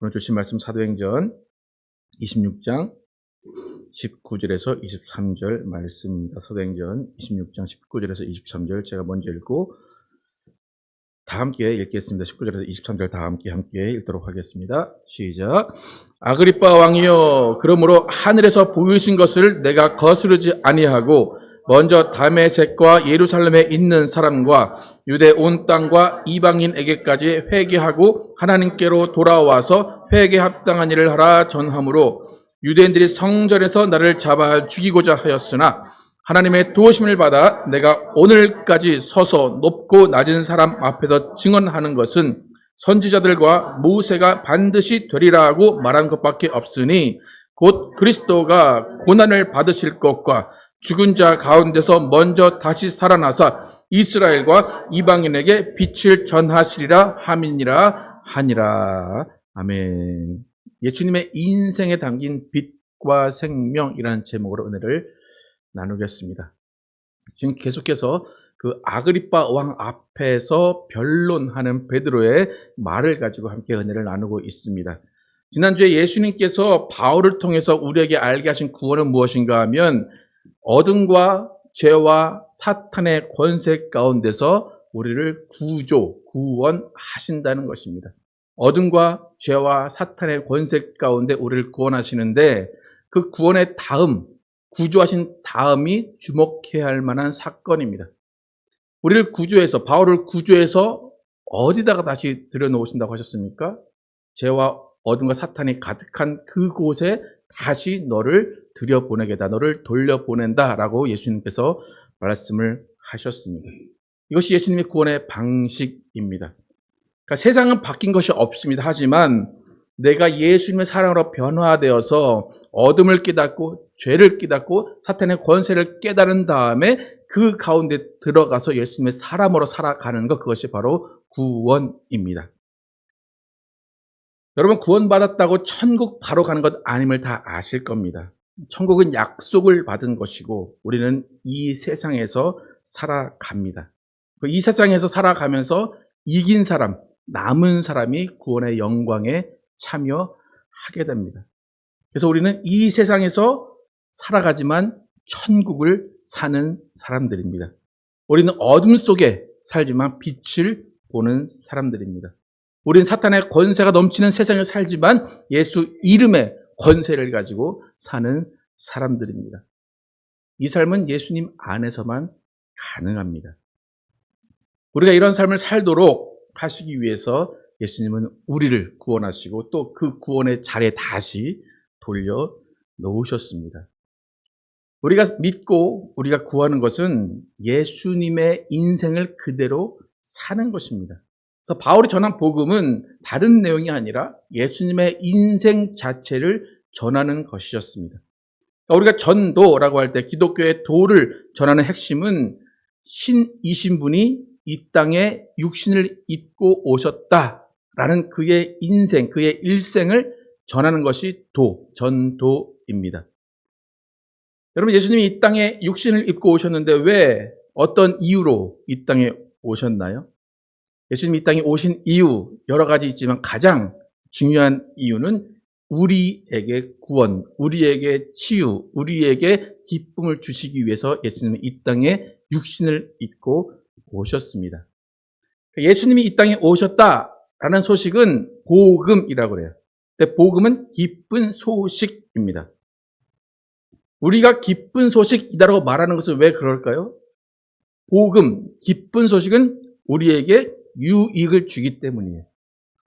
오늘 주신 말씀 사도행전 26장 19절에서 23절 말씀입니다. 사도행전 26장 19절에서 23절 제가 먼저 읽고 다 함께 읽겠습니다. 19절에서 23절 다 함께 읽도록 하겠습니다. 시작. 아그리빠 왕이여, 그러므로 하늘에서 보이신 것을 내가 거스르지 아니하고 먼저 다메섹과 예루살렘에 있는 사람과 유대 온 땅과 이방인에게까지 회개하고 하나님께로 돌아와서 회개 합당한 일을 하라 전하므로 유대인들이 성전에서 나를 잡아 죽이고자 하였으나 하나님의 도우심을 받아 내가 오늘까지 서서 높고 낮은 사람 앞에서 증언하는 것은 선지자들과 모세가 반드시 되리라 하고 말한 것밖에 없으니 곧 그리스도가 고난을 받으실 것과 죽은 자 가운데서 먼저 다시 살아나사 이스라엘과 이방인에게 빛을 전하시리라 함이니라 하니라. 아멘. 예수님의 인생에 담긴 빛과 생명이라는 제목으로 은혜를 나누겠습니다. 지금 계속해서 그 아그리빠 왕 앞에서 변론하는 베드로의 말을 가지고 함께 은혜를 나누고 있습니다. 지난주에 예수님께서 바울을 통해서 우리에게 알게 하신 구원은 무엇인가 하면 어둠과 죄와 사탄의 권세 가운데서 우리를 구원하신다는 것입니다. 어둠과 죄와 사탄의 권세 가운데 우리를 구원하시는데 그 구원의 다음, 구조하신 다음이 주목해야 할 만한 사건입니다. 우리를 구조해서, 바울을 구조해서 어디다가 다시 들여놓으신다고 하셨습니까? 죄와 어둠과 사탄이 가득한 그곳에 다시 너를 들여보내겠다, 너를 돌려보낸다라고 예수님께서 말씀을 하셨습니다. 이것이 예수님의 구원의 방식입니다. 그러니까 세상은 바뀐 것이 없습니다. 하지만 내가 예수님의 사랑으로 변화되어서 어둠을 깨닫고 죄를 깨닫고 사탄의 권세를 깨달은 다음에 그 가운데 들어가서 예수님의 사람으로 살아가는 것, 그것이 바로 구원입니다. 여러분, 구원받았다고 천국 바로 가는 것 아님을 다 아실 겁니다. 천국은 약속을 받은 것이고 우리는 이 세상에서 살아갑니다. 이 세상에서 살아가면서 이긴 사람, 남은 사람이 구원의 영광에 참여하게 됩니다. 그래서 우리는 이 세상에서 살아가지만 천국을 사는 사람들입니다. 우리는 어둠 속에 살지만 빛을 보는 사람들입니다. 우리는 사탄의 권세가 넘치는 세상에 살지만 예수 이름의 권세를 가지고 사는 사람들입니다. 이 삶은 예수님 안에서만 가능합니다. 우리가 이런 삶을 살도록 하시기 위해서 예수님은 우리를 구원하시고 또 그 구원의 자리에 다시 돌려놓으셨습니다. 우리가 믿고 우리가 구하는 것은 예수님의 인생을 그대로 사는 것입니다. 그래서 바울이 전한 복음은 다른 내용이 아니라 예수님의 인생 자체를 전하는 것이었습니다. 우리가 전도라고 할 때 기독교의 도를 전하는 핵심은 신이신 분이 이 땅에 육신을 입고 오셨다라는 그의 인생, 그의 일생을 전하는 것이 전도입니다. 여러분, 예수님이 이 땅에 육신을 입고 오셨는데 왜, 어떤 이유로 이 땅에 오셨나요? 예수님이 이 땅에 오신 이유 여러 가지 있지만 가장 중요한 이유는 우리에게 구원, 우리에게 치유, 우리에게 기쁨을 주시기 위해서 예수님은 이 땅에 육신을 입고 오셨습니다. 예수님이 이 땅에 오셨다라는 소식은 복음이라고 그래요. 근데 복음은 기쁜 소식입니다. 우리가 기쁜 소식이다라고 말하는 것은 왜 그럴까요? 복음, 기쁜 소식은 우리에게 유익을 주기 때문이에요.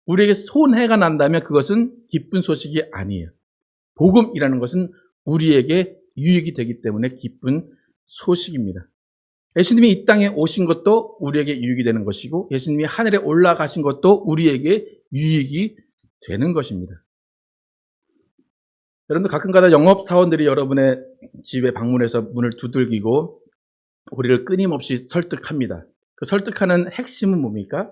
우리에게 손해가 난다면 그것은 기쁜 소식이 아니에요. 복음이라는 것은 우리에게 유익이 되기 때문에 기쁜 소식입니다. 예수님이 이 땅에 오신 것도 우리에게 유익이 되는 것이고 예수님이 하늘에 올라가신 것도 우리에게 유익이 되는 것입니다. 여러분들 가끔가다 영업사원들이 여러분의 집에 방문해서 문을 두들기고 우리를 끊임없이 설득합니다. 그 설득하는 핵심은 뭡니까?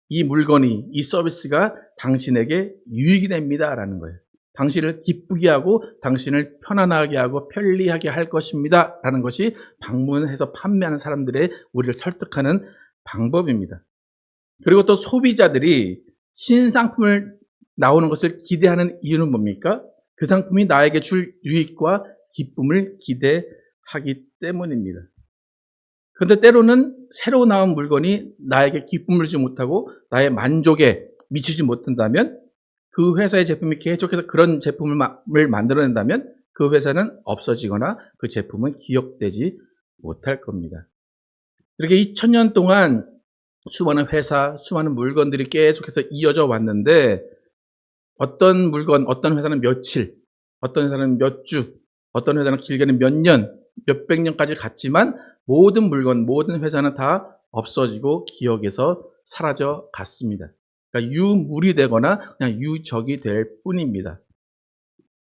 이 물건이, 이 서비스가 당신에게 유익이 됩니다라는 거예요. 당신을 기쁘게 하고 당신을 편안하게 하고 편리하게 할 것입니다 라는 것이 방문해서 판매하는 사람들의 우리를 설득하는 방법입니다. 그리고 또 소비자들이 신상품을 나오는 것을 기대하는 이유는 뭡니까? 그 상품이 나에게 줄 유익과 기쁨을 기대하기 때문입니다. 그런데 때로는 새로 나온 물건이 나에게 기쁨을 주지 못하고 나의 만족에 미치지 못한다면, 그 회사의 제품이 계속해서 그런 제품을 만들어낸다면 그 회사는 없어지거나 그 제품은 기억되지 못할 겁니다. 이렇게 2000년 동안 수많은 회사, 수많은 물건들이 계속해서 이어져 왔는데, 어떤 물건, 어떤 회사는 며칠, 어떤 회사는 몇 주, 어떤 회사는 길게는 몇 년, 몇백 년까지 갔지만 모든 물건, 모든 회사는 다 없어지고 기억에서 사라져 갔습니다. 그러니까 유물이 되거나 그냥 유적이 될 뿐입니다.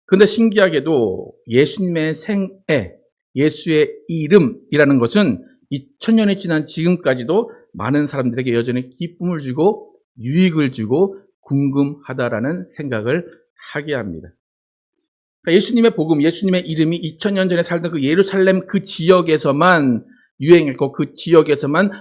그런데 신기하게도 예수님의 생애, 예수의 이름이라는 것은 2000년이 지난 지금까지도 많은 사람들에게 여전히 기쁨을 주고 유익을 주고 궁금하다라는 생각을 하게 합니다. 그러니까 예수님의 복음, 예수님의 이름이 2000년 전에 살던 그 예루살렘 그 지역에서만 유행했고 그 지역에서만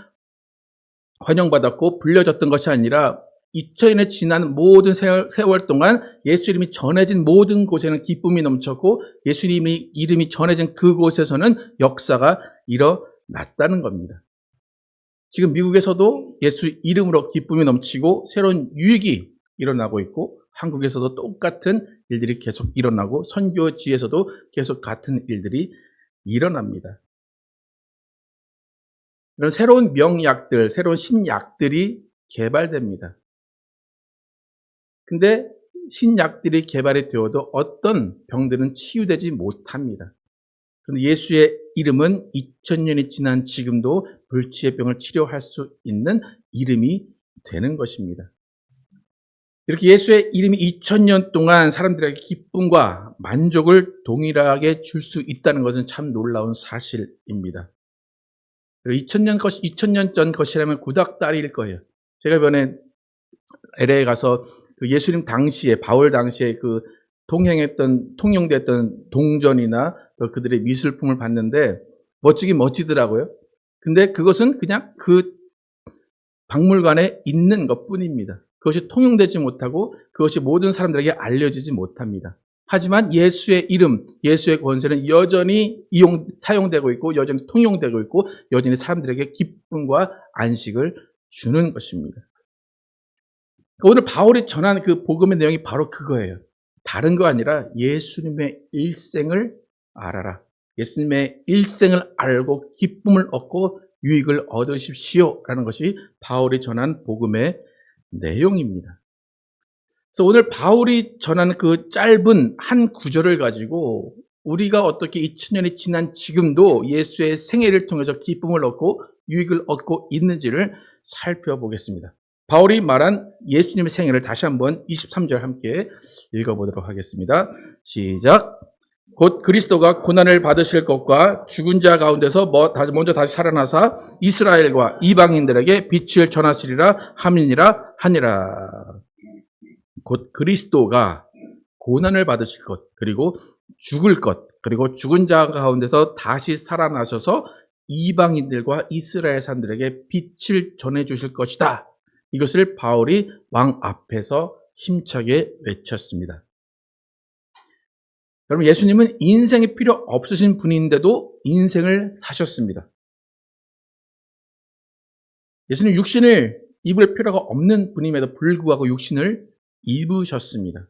환영받았고 불려졌던 것이 아니라 2000년이 지난 모든 세월 동안 예수 이름이 전해진 모든 곳에는 기쁨이 넘쳤고 예수님의 이름이 전해진 그곳에서는 역사가 일어났다는 겁니다. 지금 미국에서도 예수 이름으로 기쁨이 넘치고 새로운 유익이 일어나고 있고, 한국에서도 똑같은 일들이 계속 일어나고 선교지에서도 계속 같은 일들이 일어납니다. 이런 새로운 명약들, 새로운 신약들이 개발됩니다. 근데 신약들이 개발이 되어도 어떤 병들은 치유되지 못합니다. 그런데 예수의 이름은 2000년이 지난 지금도 불치의 병을 치료할 수 있는 이름이 되는 것입니다. 이렇게 예수의 이름이 2000년 동안 사람들에게 기쁨과 만족을 동일하게 줄 수 있다는 것은 참 놀라운 사실입니다. 2000년 전 것이라면 구닥다리일 거예요. 제가 이번에 LA에 가서 그 예수님 당시에, 바울 당시에 그 통용됐던 동전이나 그들의 미술품을 봤는데 멋지긴 멋지더라고요. 근데 그것은 그냥 그 박물관에 있는 것 뿐입니다. 그것이 통용되지 못하고 그것이 모든 사람들에게 알려지지 못합니다. 하지만 예수의 이름, 예수의 권세는 여전히 사용되고 있고 여전히 통용되고 있고 여전히 사람들에게 기쁨과 안식을 주는 것입니다. 오늘 바울이 전한 그 복음의 내용이 바로 그거예요. 다른 거 아니라 예수님의 일생을 알아라. 예수님의 일생을 알고 기쁨을 얻고 유익을 얻으십시오라는 것이 바울이 전한 복음의 내용입니다. 그래서 오늘 바울이 전하는 그 짧은 한 구절을 가지고 우리가 어떻게 2000년이 지난 지금도 예수의 생애를 통해서 기쁨을 얻고 유익을 얻고 있는지를 살펴보겠습니다. 바울이 말한 예수님의 생애를 다시 한번 23절 함께 읽어보도록 하겠습니다. 시작. 곧 그리스도가 고난을 받으실 것과 죽은 자 가운데서 먼저 다시 살아나사 이스라엘과 이방인들에게 빛을 전하시리라 함이니라 하니라. 곧 그리스도가 고난을 받으실 것, 그리고 죽을 것, 그리고 죽은 자 가운데서 다시 살아나셔서 이방인들과 이스라엘 사람들에게 빛을 전해주실 것이다. 이것을 바울이 왕 앞에서 힘차게 외쳤습니다. 여러분, 예수님은 인생이 필요 없으신 분인데도 인생을 사셨습니다. 예수님 육신을 입을 필요가 없는 분임에도 불구하고 육신을 입으셨습니다.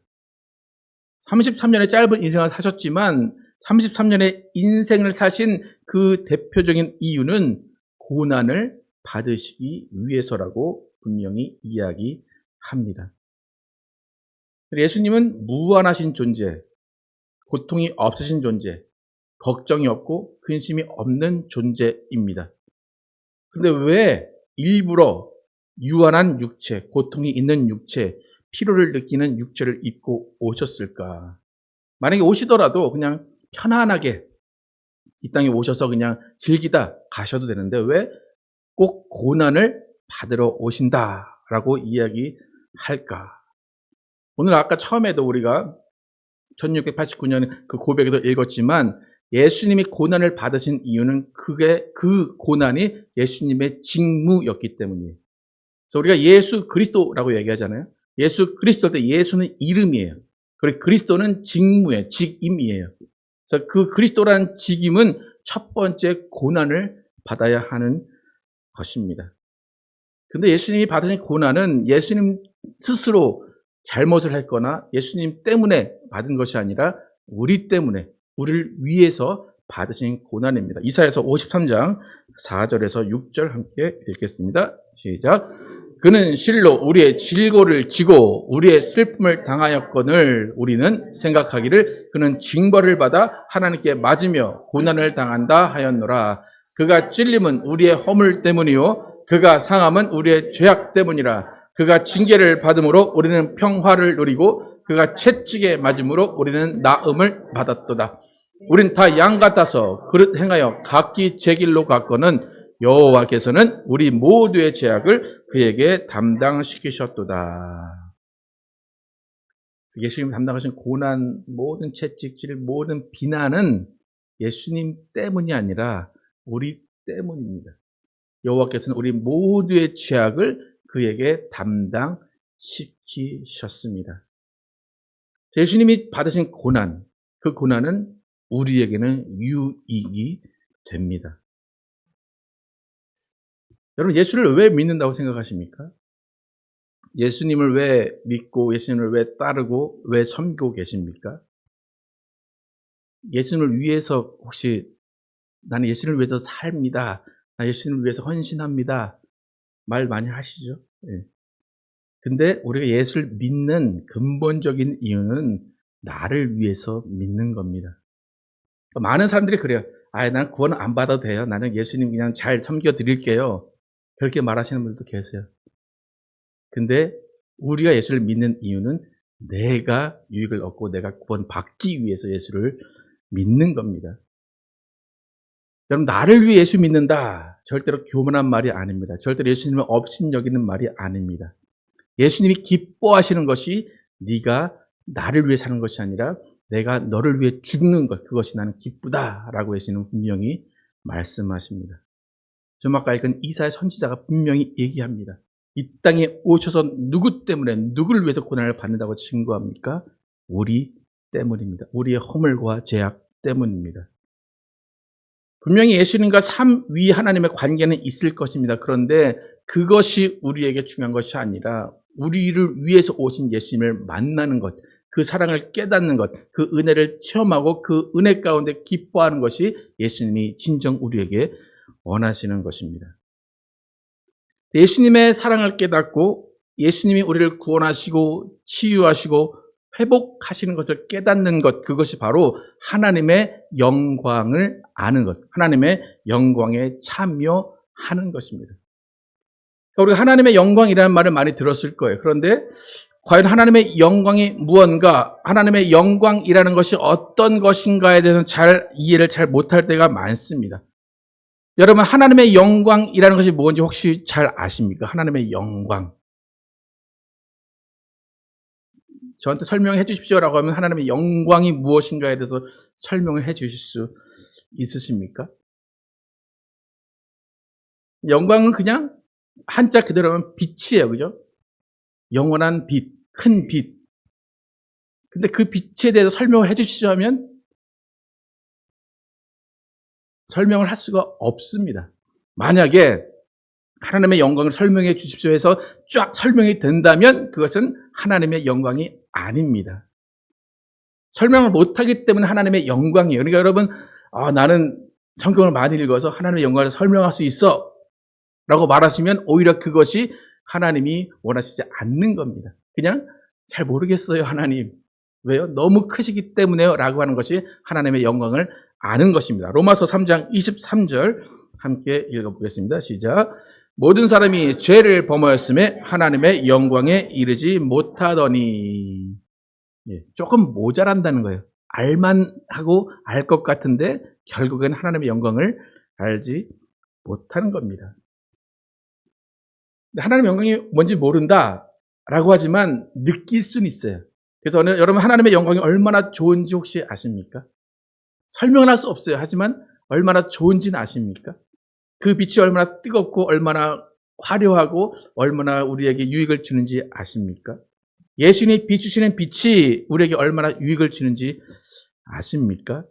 33년의 짧은 인생을 사셨지만 33년의 인생을 사신 그 대표적인 이유는 고난을 받으시기 위해서라고 분명히 이야기합니다. 예수님은 무한하신 존재, 고통이 없으신 존재, 걱정이 없고 근심이 없는 존재입니다. 그런데 왜 일부러 유한한 육체, 고통이 있는 육체, 피로를 느끼는 육체를 입고 오셨을까? 만약에 오시더라도 그냥 편안하게 이 땅에 오셔서 그냥 즐기다 가셔도 되는데 왜 꼭 고난을 받으러 오신다라고 이야기할까? 오늘 아까 처음에도 우리가 1689년 그 고백에도 읽었지만 예수님이 고난을 받으신 이유는 그 고난이 예수님의 직무였기 때문이에요. 그래서 우리가 예수 그리스도라고 얘기하잖아요. 예수 그리스도 때 예수는 이름이에요. 그리고 그리스도는 직무예요. 직임이에요. 그래서 그 그리스도라는 직임은 첫 번째 고난을 받아야 하는 것입니다. 근데 예수님이 받으신 고난은 예수님 스스로 잘못을 했거나 예수님 때문에 받은 것이 아니라 우리 때문에, 우리를 위해서 받으신 고난입니다. 이사야서 53장 4절에서 6절 함께 읽겠습니다. 시작. 그는 실로 우리의 질고를 지고 우리의 슬픔을 당하였거늘 우리는 생각하기를 그는 징벌을 받아 하나님께 맞으며 고난을 당한다 하였노라. 그가 찔림은 우리의 허물 때문이요 그가 상함은 우리의 죄악 때문이라. 그가 징계를 받음으로 우리는 평화를 누리고 그가 채찍에 맞음으로 우리는 나음을 받았도다. 우린 다 양 같아서 그릇 행하여 각기 제 길로 갔거는 여호와께서는 우리 모두의 죄악을 그에게 담당시키셨도다. 예수님이 담당하신 고난, 모든 채찍질, 모든 비난은 예수님 때문이 아니라 우리 때문입니다. 여호와께서는 우리 모두의 죄악을 그에게 담당시키셨습니다. 예수님이 받으신 고난, 그 고난은 우리에게는 유익이 됩니다. 여러분, 예수를 왜 믿는다고 생각하십니까? 예수님을 왜 믿고 예수님을 왜 따르고 왜 섬기고 계십니까? 예수님을 위해서 혹시 나는 예수님을 위해서 삽니다. 나 예수님을 위해서 헌신합니다. 말 많이 하시죠? 네. 근데 우리가 예수를 믿는 근본적인 이유는 나를 위해서 믿는 겁니다. 많은 사람들이 그래요. 난 구원 안 받아도 돼요. 나는 예수님 그냥 잘 섬겨드릴게요. 그렇게 말하시는 분들도 계세요. 근데 우리가 예수를 믿는 이유는 내가 유익을 얻고 내가 구원받기 위해서 예수를 믿는 겁니다. 여러분, 나를 위해 예수 믿는다. 절대로 교만한 말이 아닙니다. 절대로 예수님을 업신여기는 말이 아닙니다. 예수님이 기뻐하시는 것이 네가 나를 위해 사는 것이 아니라 내가 너를 위해 죽는 것, 그것이 나는 기쁘다라고 예수님은 분명히 말씀하십니다. 좀 아까 읽은 이사야 선지자가 분명히 얘기합니다. 이 땅에 오셔서 누구 때문에, 누구를 위해서 고난을 받는다고 증거합니까? 우리 때문입니다. 우리의 허물과 죄악 때문입니다. 분명히 예수님과 삼위 하나님의 관계는 있을 것입니다. 그런데 그것이 우리에게 중요한 것이 아니라 우리를 위해서 오신 예수님을 만나는 것, 그 사랑을 깨닫는 것, 그 은혜를 체험하고 그 은혜 가운데 기뻐하는 것이 예수님이 진정 우리에게 원하시는 것입니다. 예수님의 사랑을 깨닫고 예수님이 우리를 구원하시고 치유하시고 회복하시는 것을 깨닫는 것, 그것이 바로 하나님의 영광을 아는 것, 하나님의 영광에 참여하는 것입니다. 우리가 하나님의 영광이라는 말을 많이 들었을 거예요. 그런데 과연 하나님의 영광이 무언가, 하나님의 영광이라는 것이 어떤 것인가에 대해서는 이해를 잘 못할 때가 많습니다. 여러분, 하나님의 영광이라는 것이 뭔지 혹시 잘 아십니까? 하나님의 영광. 저한테 설명해 주십시오라고 하면 하나님의 영광이 무엇인가에 대해서 설명을 해 주실 수 있으십니까? 영광은 그냥 한자 그대로 하면 빛이에요. 그죠? 영원한 빛, 큰 빛. 근데 그 빛에 대해서 설명을 해 주시자면 설명을 할 수가 없습니다. 만약에 하나님의 영광을 설명해 주십시오 해서 쫙 설명이 된다면 그것은 하나님의 영광이 아닙니다. 설명을 못하기 때문에 하나님의 영광이에요. 그러니까 여러분, 나는 성경을 많이 읽어서 하나님의 영광을 설명할 수 있어 라고 말하시면 오히려 그것이 하나님이 원하시지 않는 겁니다. 그냥 잘 모르겠어요, 하나님. 왜요? 너무 크시기 때문에요 라고 하는 것이 하나님의 영광을 아는 것입니다. 로마서 3장 23절 함께 읽어보겠습니다. 시작. 모든 사람이 죄를 범하였음에 하나님의 영광에 이르지 못하더니. 조금 모자란다는 거예요. 알만 하고 알 것 같은데 결국엔 하나님의 영광을 알지 못하는 겁니다. 하나님의 영광이 뭔지 모른다라고 하지만 느낄 수는 있어요. 그래서 여러분, 하나님의 영광이 얼마나 좋은지 혹시 아십니까? 설명을 할 수 없어요. 하지만 얼마나 좋은지는 아십니까? 그 빛이 얼마나 뜨겁고 얼마나 화려하고 얼마나 우리에게 유익을 주는지 아십니까? 예수님이 비추시는 빛이 우리에게 얼마나 유익을 주는지 아십니까?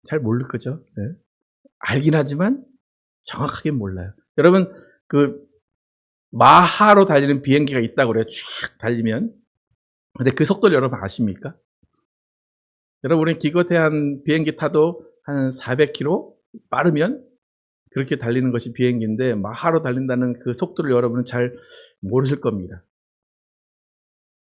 잘 모를 거죠. 네. 알긴 하지만 정확하게 몰라요. 여러분, 그 마하로 달리는 비행기가 있다고 그래요. 쭉 달리면. 근데 그 속도를 여러분 아십니까? 여러분, 우리는 기껏해 한 비행기 타도 한 400km 빠르면 그렇게 달리는 것이 비행기인데, 마하로 달린다는 그 속도를 여러분은 잘 모르실 겁니다.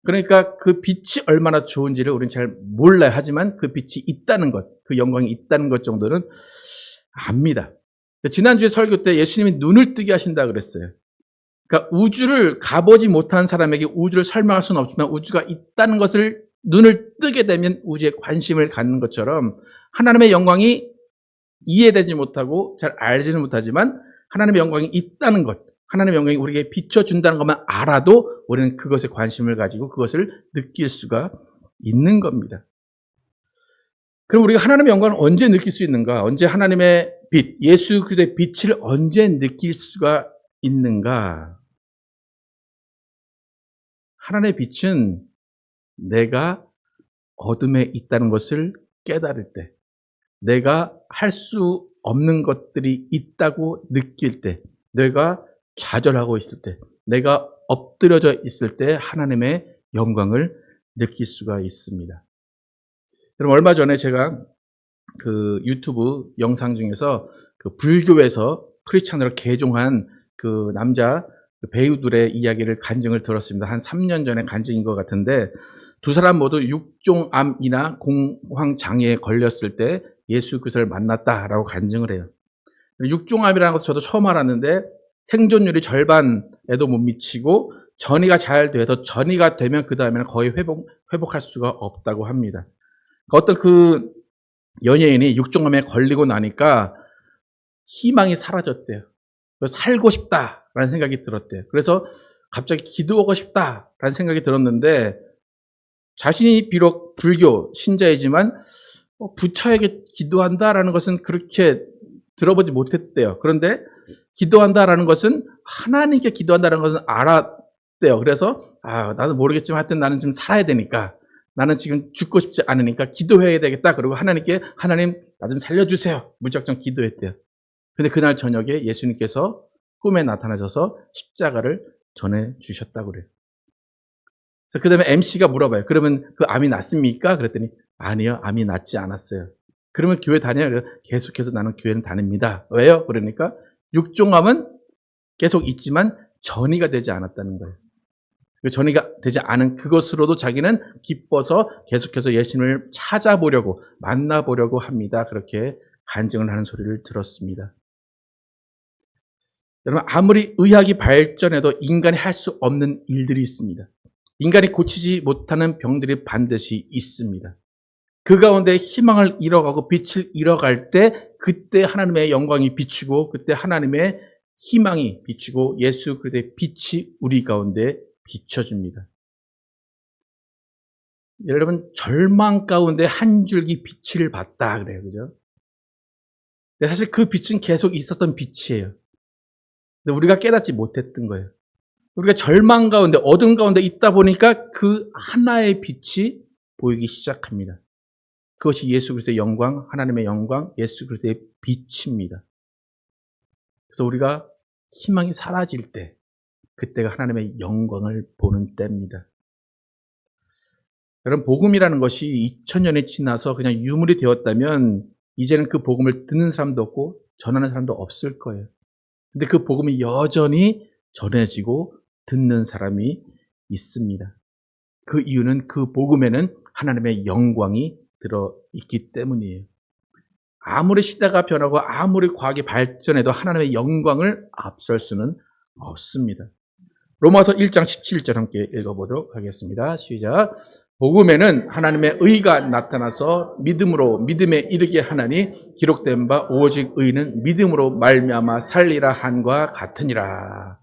그러니까 그 빛이 얼마나 좋은지를 우리는 잘 몰라요. 하지만 그 빛이 있다는 것, 그 영광이 있다는 것 정도는 압니다. 지난주에 설교 때 예수님이 눈을 뜨게 하신다 그랬어요. 그러니까 우주를 가보지 못한 사람에게 우주를 설명할 수는 없지만 우주가 있다는 것을 눈을 뜨게 되면 우주에 관심을 갖는 것처럼 하나님의 영광이 이해되지 못하고 잘 알지는 못하지만 하나님의 영광이 있다는 것, 하나님의 영광이 우리에게 비춰준다는 것만 알아도 우리는 그것에 관심을 가지고 그것을 느낄 수가 있는 겁니다. 그럼 우리가 하나님의 영광을 언제 느낄 수 있는가? 언제 하나님의 빛, 예수 그리스도의 빛을 언제 느낄 수가 있는가? 하나님의 빛은 내가 어둠에 있다는 것을 깨달을 때, 내가 할 수 없는 것들이 있다고 느낄 때, 내가 좌절하고 있을 때, 내가 엎드려져 있을 때 하나님의 영광을 느낄 수가 있습니다. 여러분, 얼마 전에 제가 그 유튜브 영상 중에서 그 불교에서 크리스찬으로 개종한 그 남자 배우들의 이야기를 간증을 들었습니다. 한 3년 전에 간증인 것 같은데, 두 사람 모두 육종암이나 공황장애에 걸렸을 때 예수 그리스도를 만났다라고 간증을 해요. 육종암이라는 것도 저도 처음 알았는데 생존율이 절반에도 못 미치고 전이가 잘 돼서 전이가 되면 그 다음에는 거의 회복할 수가 없다고 합니다. 어떤 그 연예인이 육종암에 걸리고 나니까 희망이 사라졌대요. 살고 싶다라는 생각이 들었대요. 그래서 갑자기 기도하고 싶다라는 생각이 들었는데 자신이 비록 불교 신자이지만 부처에게 기도한다라는 것은 그렇게 들어보지 못했대요. 그런데 기도한다라는 것은 하나님께 기도한다는 것은 알았대요. 그래서 나도 모르겠지만 하여튼 나는 지금 살아야 되니까, 나는 지금 죽고 싶지 않으니까 기도해야 되겠다. 그리고 하나님께 하나님 나 좀 살려주세요. 무작정 기도했대요. 근데 그날 저녁에 예수님께서 꿈에 나타나셔서 십자가를 전해주셨다고 그래요. 그래서 그 다음에 MC가 물어봐요. 그러면 그 암이 낫습니까? 그랬더니 아니요, 암이 낫지 않았어요. 그러면 교회 다녀요? 계속해서 나는 교회는 다닙니다. 왜요? 그러니까 육종암은 계속 있지만 전이가 되지 않았다는 거예요. 전이가 되지 않은 그것으로도 자기는 기뻐서 계속해서 예수님을 찾아보려고, 만나보려고 합니다. 그렇게 간증을 하는 소리를 들었습니다. 여러분, 아무리 의학이 발전해도 인간이 할 수 없는 일들이 있습니다. 인간이 고치지 못하는 병들이 반드시 있습니다. 그 가운데 희망을 잃어가고 빛을 잃어갈 때 그때 하나님의 영광이 비추고 그때 하나님의 희망이 비추고 예수 그리스도의 빛이 우리 가운데 비춰줍니다. 여러분, 절망 가운데 한 줄기 빛을 봤다 그래요. 그죠? 근데 사실 그 빛은 계속 있었던 빛이에요. 근데 우리가 깨닫지 못했던 거예요. 우리가 절망 가운데, 어둠 가운데 있다 보니까 그 하나의 빛이 보이기 시작합니다. 그것이 예수 그리스도의 영광, 하나님의 영광, 예수 그리스도의 빛입니다. 그래서 우리가 희망이 사라질 때, 그때가 하나님의 영광을 보는 때입니다. 여러분, 복음이라는 것이 2000년이 지나서 그냥 유물이 되었다면 이제는 그 복음을 듣는 사람도 없고 전하는 사람도 없을 거예요. 근데 그 복음이 여전히 전해지고 듣는 사람이 있습니다. 그 이유는 그 복음에는 하나님의 영광이 들어있기 때문이에요. 아무리 시대가 변하고 아무리 과학이 발전해도 하나님의 영광을 앞설 수는 없습니다. 로마서 1장 17절 함께 읽어보도록 하겠습니다. 시작. 복음에는 하나님의 의가 나타나서 믿음으로 믿음에 이르게 하나니 기록된 바 오직 의는 믿음으로 말미암아 살리라 한과 같으니라.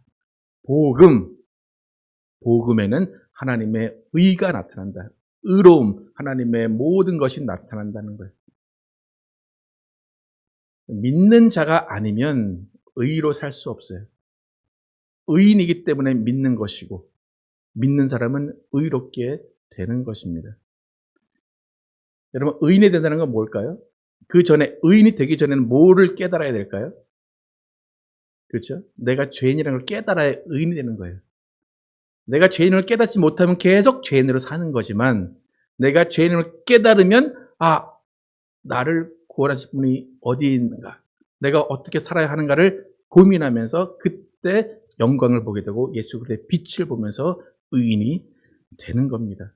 복음에는 하나님의 의가 나타난다. 의로움, 하나님의 모든 것이 나타난다는 거예요. 믿는 자가 아니면 의로 살 수 없어요. 의인이기 때문에 믿는 것이고 믿는 사람은 의롭게 되는 것입니다. 여러분, 의인이 된다는 건 뭘까요? 그 전에 의인이 되기 전에는 뭐를 깨달아야 될까요? 그렇죠? 내가 죄인이라는 걸 깨달아야 의인이 되는 거예요. 내가 죄인을 깨닫지 못하면 계속 죄인으로 사는 거지만 내가 죄인을 깨달으면 나를 구원하실 분이 어디 있는가? 내가 어떻게 살아야 하는가를 고민하면서 그때 영광을 보게 되고 예수 그리스도의 빛을 보면서 의인이 되는 겁니다.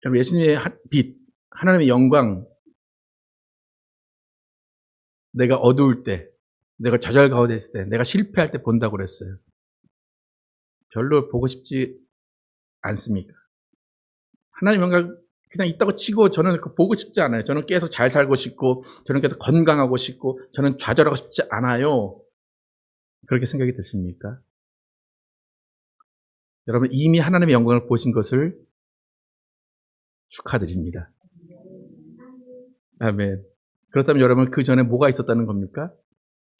여러분, 예수님의 빛, 하나님의 영광, 내가 어두울 때, 내가 좌절 가운데 있을 때, 내가 실패할 때 본다고 그랬어요. 별로 보고 싶지 않습니까? 하나님 영광 그냥 있다고 치고 저는 보고 싶지 않아요. 저는 계속 잘 살고 싶고, 저는 계속 건강하고 싶고, 저는 좌절하고 싶지 않아요. 그렇게 생각이 드십니까? 여러분, 이미 하나님의 영광을 보신 것을 축하드립니다. 아멘. 그렇다면 여러분, 그 전에 뭐가 있었다는 겁니까?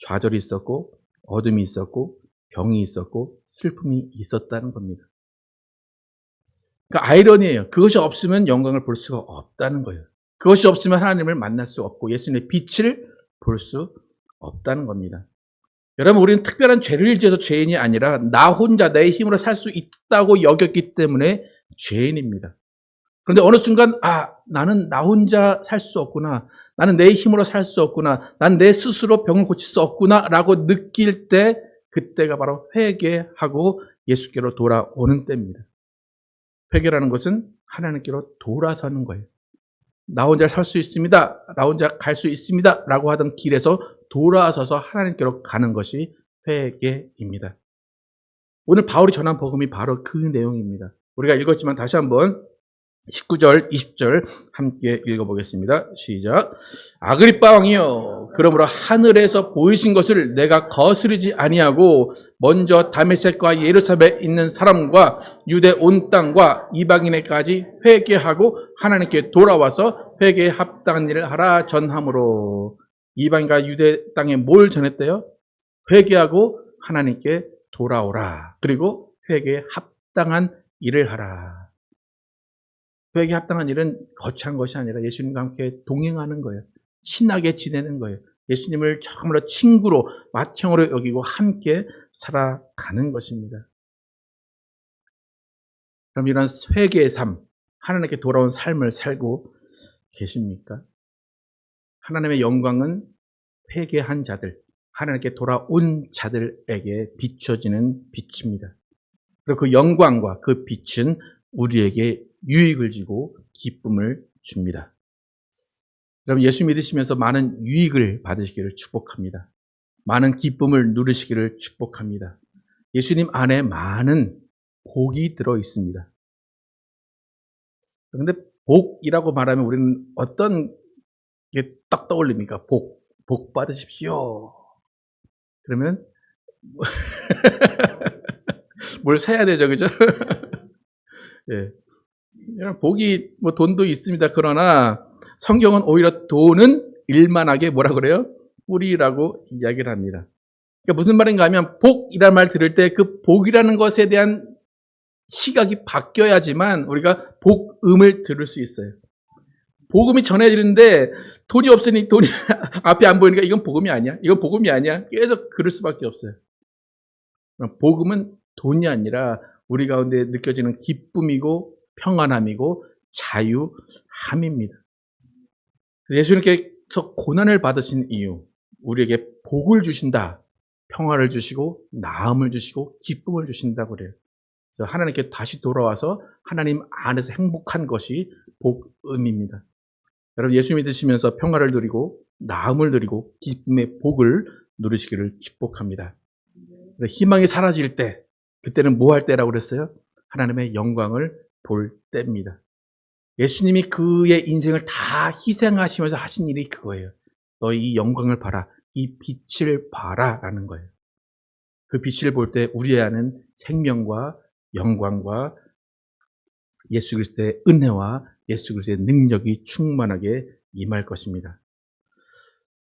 좌절이 있었고, 어둠이 있었고, 병이 있었고, 슬픔이 있었다는 겁니다. 그러니까 아이러니예요. 그것이 없으면 영광을 볼 수가 없다는 거예요. 그것이 없으면 하나님을 만날 수 없고 예수님의 빛을 볼 수 없다는 겁니다. 여러분, 우리는 특별한 죄를 지어서 죄인이 아니라 나 혼자 내 힘으로 살 수 있다고 여겼기 때문에 죄인입니다. 그런데 어느 순간 나는 나 혼자 살 수 없구나. 나는 내 힘으로 살 수 없구나. 나는 내 스스로 병을 고칠 수 없구나 라고 느낄 때 그때가 바로 회개하고 예수께로 돌아오는 때입니다. 회개라는 것은 하나님께로 돌아서는 거예요. 나 혼자 살 수 있습니다. 나 혼자 갈 수 있습니다. 라고 하던 길에서 돌아서서 하나님께로 가는 것이 회개입니다. 오늘 바울이 전한 복음이 바로 그 내용입니다. 우리가 읽었지만 다시 한번 19절, 20절 함께 읽어보겠습니다. 시작. 아그리빠 왕이여, 그러므로 하늘에서 보이신 것을 내가 거스르지 아니하고 먼저 다메섹과 예루살렘에 있는 사람과 유대 온 땅과 이방인에까지 회개하고 하나님께 돌아와서 회개에 합당한 일을 하라 전함으로. 이방인과 유대 땅에 뭘 전했대요? 회개하고 하나님께 돌아오라. 그리고 회개에 합당한 일을 하라. 회개에 합당한 일은 거창한 것이 아니라 예수님과 함께 동행하는 거예요. 친하게 지내는 거예요. 예수님을 정말로 친구로, 맏형으로 여기고 함께 살아가는 것입니다. 그럼 이런 회개의 삶, 하나님께 돌아온 삶을 살고 계십니까? 하나님의 영광은 회개한 자들, 하나님께 돌아온 자들에게 비춰지는 빛입니다. 그리고 그 영광과 그 빛은 우리에게 유익을 주고 기쁨을 줍니다. 여러분, 예수 믿으시면서 많은 유익을 받으시기를 축복합니다. 많은 기쁨을 누리시기를 축복합니다. 예수님 안에 많은 복이 들어 있습니다. 그런데 복이라고 말하면 우리는 어떤 게 딱 떠올립니까? 복 받으십시오. 그러면 뭘 사야 되죠, 그죠? 예. 복이 돈도 있습니다. 그러나 성경은 오히려 돈은 일만하게 뭐라 그래요? 뿌리라고 이야기를 합니다. 그러니까 무슨 말인가 하면 복이라는 말 들을 때 그 복이라는 것에 대한 시각이 바뀌어야지만 우리가 복음을 들을 수 있어요. 복음이 전해지는데 돈이 없으니 돈이 앞에 안 보이니까 이건 복음이 아니야. 이건 복음이 아니야. 계속 그럴 수밖에 없어요. 복음은 돈이 아니라 우리 가운데 느껴지는 기쁨이고 평안함이고 자유함입니다. 예수님께서 고난을 받으신 이유, 우리에게 복을 주신다. 평화를 주시고 나음을 주시고 기쁨을 주신다고 그래요. 그래서 하나님께 다시 돌아와서 하나님 안에서 행복한 것이 복음입니다. 여러분, 예수 믿으시면서 평화를 누리고 나음을 누리고 기쁨의 복을 누리시기를 축복합니다. 희망이 사라질 때, 그때는 뭐 할 때라고 그랬어요? 하나님의 영광을 볼 때입니다. 예수님이 그의 인생을 다 희생하시면서 하신 일이 그거예요. 너희 이 영광을 봐라. 이 빛을 봐라 라는 거예요. 그 빛을 볼 때 우리 안은 생명과 영광과 예수 그리스도의 은혜와 예수 그리스도의 능력이 충만하게 임할 것입니다.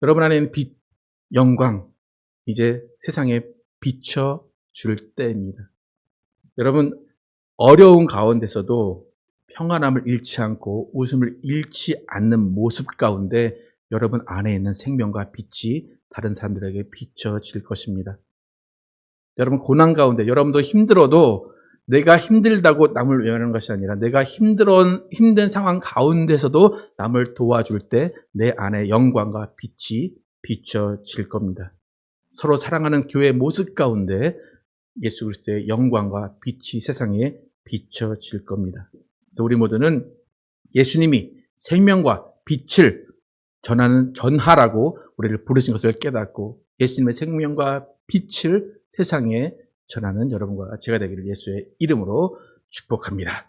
여러분 안에는 빛, 영광, 이제 세상에 비춰줄 때입니다. 여러분, 어려운 가운데서도 평안함을 잃지 않고 웃음을 잃지 않는 모습 가운데 여러분 안에 있는 생명과 빛이 다른 사람들에게 비춰질 것입니다. 여러분, 고난 가운데 여러분도 힘들어도 내가 힘들다고 남을 위하는 것이 아니라 내가 힘든 상황 가운데서도 남을 도와줄 때 내 안에 영광과 빛이 비춰질 겁니다. 서로 사랑하는 교회의 모습 가운데 예수 그리스도의 영광과 빛이 세상에 비춰질 겁니다. 그래서 우리 모두는 예수님이 생명과 빛을 전하라고 우리를 부르신 것을 깨닫고 예수님의 생명과 빛을 세상에 전하는 여러분과 제가 되기를 예수의 이름으로 축복합니다.